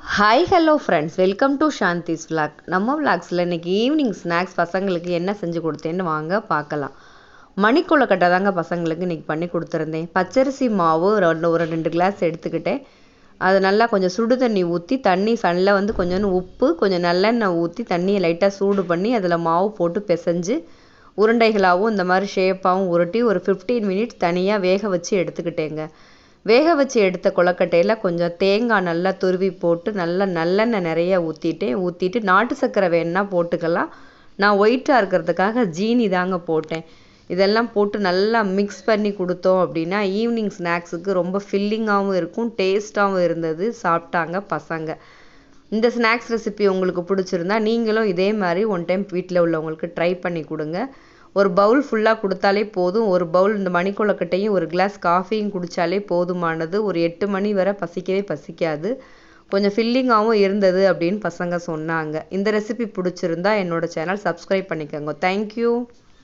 Hi hello friends, welcome to Shanthi's vlog. நம்ம விளாக்ஸில் இன்றைக்கி evening snacks பசங்களுக்கு என்ன செஞ்சு கொடுத்தேன்னு வாங்க பார்க்கலாம். மணிக்கொழுக்கட்டை தாங்க பசங்களுக்கு இன்றைக்கி பண்ணி கொடுத்துருந்தேன். பச்சரிசி மாவு ஒரு 2 கிளாஸ் எடுத்துக்கிட்டேன். அது நல்லா கொஞ்சம் சுடு தண்ணி ஊற்றி, தண்ணி சன்னில் வந்து கொஞ்சோண்டு உப்பு, கொஞ்சம் நல்லெண்ணெய் ஊற்றி தண்ணியை லைட்டாக சூடு பண்ணி அதில் மாவு போட்டு பிசைஞ்சு உருண்டைகளாகவும் இந்த மாதிரி ஷேப்பாகவும் உருட்டி ஒரு 15 மினிட்ஸ் தனியாக வேக வச்சு எடுத்துக்கிட்டேங்க. வேக வச்சு எடுத்த கொழுக்கட்டையில் கொஞ்சம் தேங்காய் நல்லா துருவி போட்டு நல்லெண்ணெய் நிறைய ஊற்றிட்டு நாட்டு சர்க்கரை வேணுன்னா போட்டுக்கலாம். நான் ஒயிட்டாக இருக்கிறதுக்காக ஜீனி தாங்க போட்டேன். இதெல்லாம் போட்டு நல்லா மிக்ஸ் பண்ணி கொடுத்தோம் அப்படின்னா ஈவினிங் ஸ்நாக்ஸுக்கு ரொம்ப ஃபில்லிங்காகவும் இருக்கும், டேஸ்ட்டாகவும் இருந்தது. சாப்பிட்டாங்க பசங்க. இந்த ஸ்நாக்ஸ் ரெசிபி உங்களுக்கு பிடிச்சிருந்தா நீங்களும் இதே மாதிரி ஒன் டைம் வீட்டில் உள்ளவங்களுக்கு ட்ரை பண்ணி கொடுங்க. ஒரு பவுல் ஃபுல்லாக கொடுத்தாலே போதும். ஒரு பவுல் இந்த மணிக்கொழுக்கட்டையும் ஒரு கிளாஸ் காஃபியும் குடித்தாலே போதுமானது. ஒரு 8 மணி வரை பசிக்கவே பசிக்காது. கொஞ்சம் ஃபில்லிங்காகவும் இருந்தது அப்படின்னு பசங்க சொன்னாங்க. இந்த ரெசிபி பிடிச்சிருந்தா என்னோட சேனல் சப்ஸ்கிரைப் பண்ணிக்கோங்க. தேங்க்யூ.